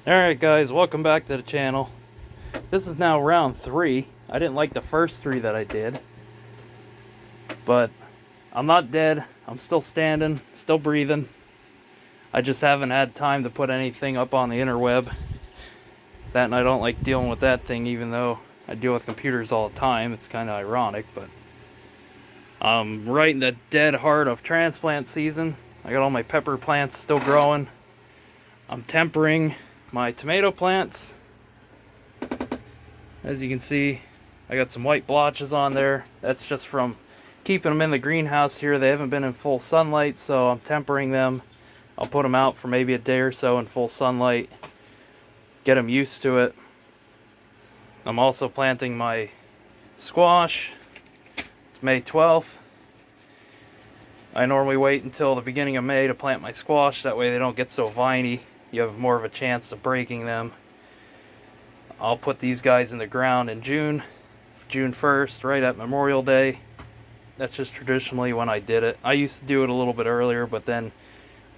Alright guys, welcome back to the channel. This is now round 3. I didn't like the first 3 that I did. But I'm not dead. I'm still standing, still breathing. I just haven't had time to put anything up on the interweb. That, and I don't like dealing with that thing, even though I deal with computers all the time. It's kind of ironic, but I'm right in the dead heart of transplant season. I got all my pepper plants still growing. I'm tempering my tomato plants. As you can see, I got some white blotches on there. That's just from keeping them in the greenhouse here. They haven't been in full sunlight, so I'm tempering them. I'll put them out for maybe a day or so in full sunlight, get them used to it. I'm also planting my squash. It's May 12th. I normally wait until the beginning of May to plant my squash, that way they don't get so viney. You have more of a chance of breaking them. I'll put these guys in the ground in June 1st, right at Memorial Day. That's just traditionally when I did it. I used to do it a little bit earlier, but then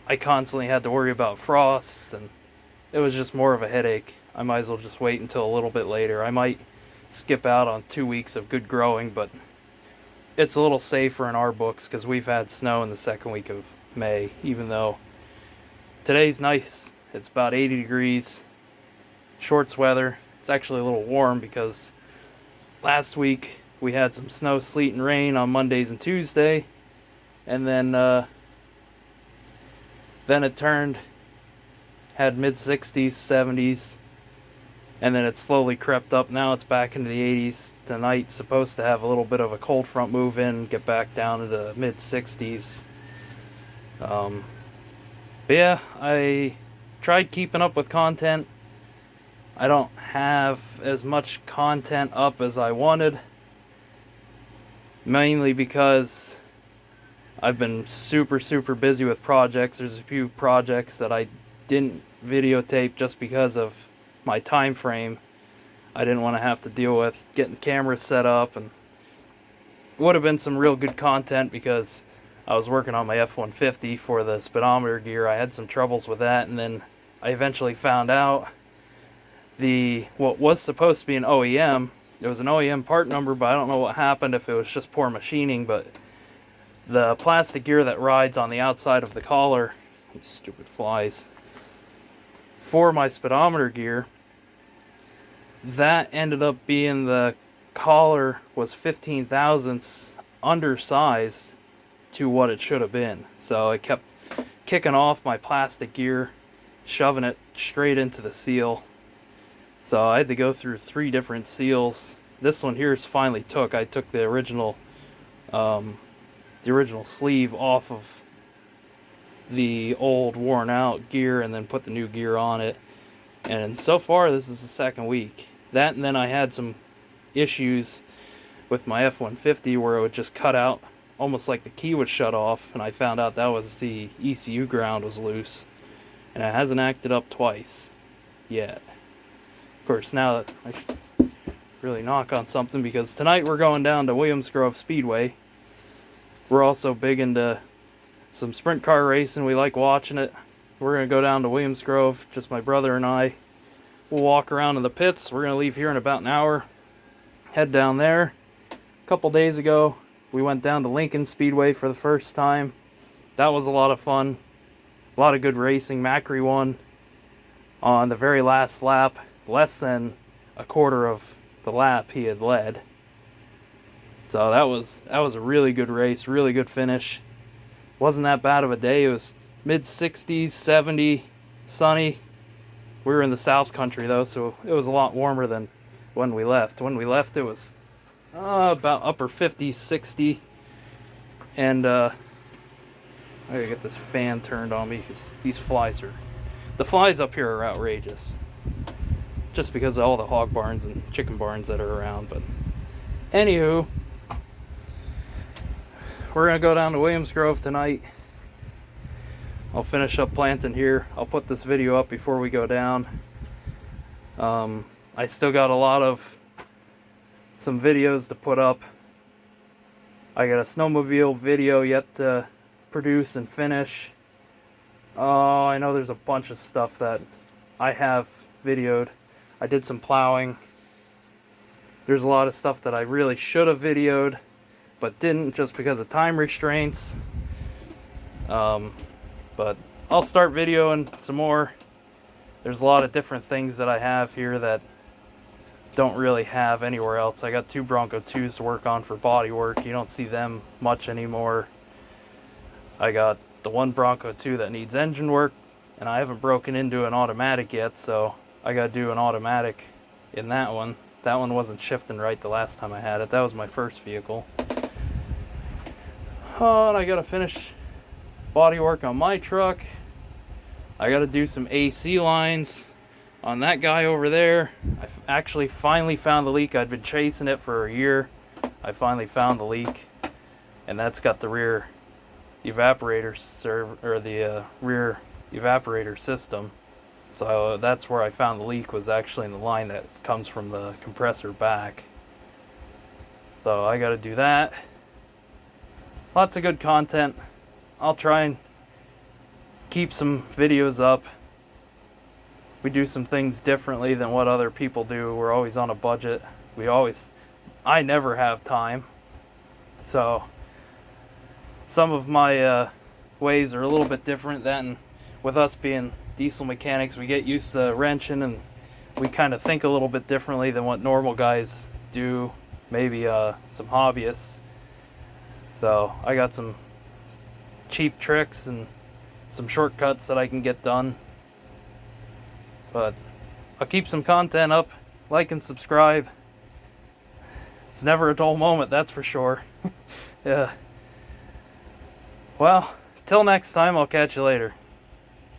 I constantly had to worry about frosts, and it was just more of a headache. I might as well just wait until a little bit later. I might skip out on 2 weeks of good growing, but it's a little safer in our books because we've had snow in the second week of May, even though today's nice. It's about 80 degrees, shorts weather. It's actually a little warm because last week we had some snow, sleet, and rain on Mondays and Tuesday, and then it had mid-60s, 70s, and then it slowly crept up. Now it's back into the 80s. Tonight's supposed to have a little bit of a cold front move in, get back down to the mid-60s. But yeah, I tried keeping up with content. I don't have as much content up as I wanted, mainly because I've been super busy with projects. There's a few projects that I didn't videotape just because of my time frame. I didn't want to have to deal with getting cameras set up, and it would have been some real good content because I was working on my F-150 for the speedometer gear. I had some troubles with that, and then I eventually found out what was supposed to be an OEM. It was an OEM part number, but I don't know what happened, if it was just poor machining, but the plastic gear that rides on the outside of the collar, these stupid flies, for my speedometer gear, that ended up being, the collar was 15 thousandths undersized to what it should have been. So it kept kicking off my plastic gear, shoving it straight into the seal. So I had to go through 3 different seals. This one here is finally took. I took the original sleeve off of the old worn out gear and then put the new gear on it. And so far this is the second week. That, and then I had some issues with my F-150 where it would just cut out almost like the key would shut off, and I found out that was the ECU ground was loose, and it hasn't acted up twice yet. Of course, now that I should really knock on something, because tonight we're going down to Williams Grove Speedway. We're also big into some sprint car racing. We like watching it. We're going to go down to Williams Grove, just my brother and I. We'll walk around in the pits. We're going to leave here in about an hour, head down there. A couple days ago, we went down to Lincoln Speedway for the first time. That was a lot of fun. A lot of good racing. Macri won on the very last lap, less than a quarter of the lap he had led. So that was a really good race, really good finish. Wasn't that bad of a day. It was mid-60s, 70, sunny. We were in the South Country though, so it was a lot warmer than when we left. When we left, it was about upper 50s, 60, and I gotta get this fan turned on me because the flies up here are outrageous, just because of all the hog barns and chicken barns that are around. But anywho, we're gonna go down to Williams Grove tonight. I'll finish up planting here. I'll put this video up before we go down. I still got some videos to put up. I got a snowmobile video yet to produce and finish. Oh, I know there's a bunch of stuff that I have videoed. I did some plowing. There's a lot of stuff that I really should have videoed, but didn't just because of time restraints. But I'll start videoing some more. There's a lot of different things that I have here that don't really have anywhere else. I got 2 Bronco 2s to work on for body work. You don't see them much anymore. I got the 1 Bronco 2 that needs engine work, and I haven't broken into an automatic yet, so I gotta do an automatic in that one. That one wasn't shifting right the last time I had it. That was my first vehicle. Oh, and I gotta finish body work on my truck. I gotta do some AC lines on that guy over there. I actually finally found the leak. I'd been chasing it for a year. I finally found the leak, and that's got the rear evaporator rear evaporator system. So that's where I found the leak, was actually in the line that comes from the compressor back. So I gotta do that. Lots of good content. I'll try and keep some videos up. We do some things differently than what other people do. We're always on a budget. I never have time. So some of my ways are a little bit different than with us being diesel mechanics. We get used to wrenching, and we kind of think a little bit differently than what normal guys do, maybe some hobbyists. So I got some cheap tricks and some shortcuts that I can get done. But I'll keep some content up. Like and subscribe. It's never a dull moment, that's for sure. Yeah. Well, till next time, I'll catch you later.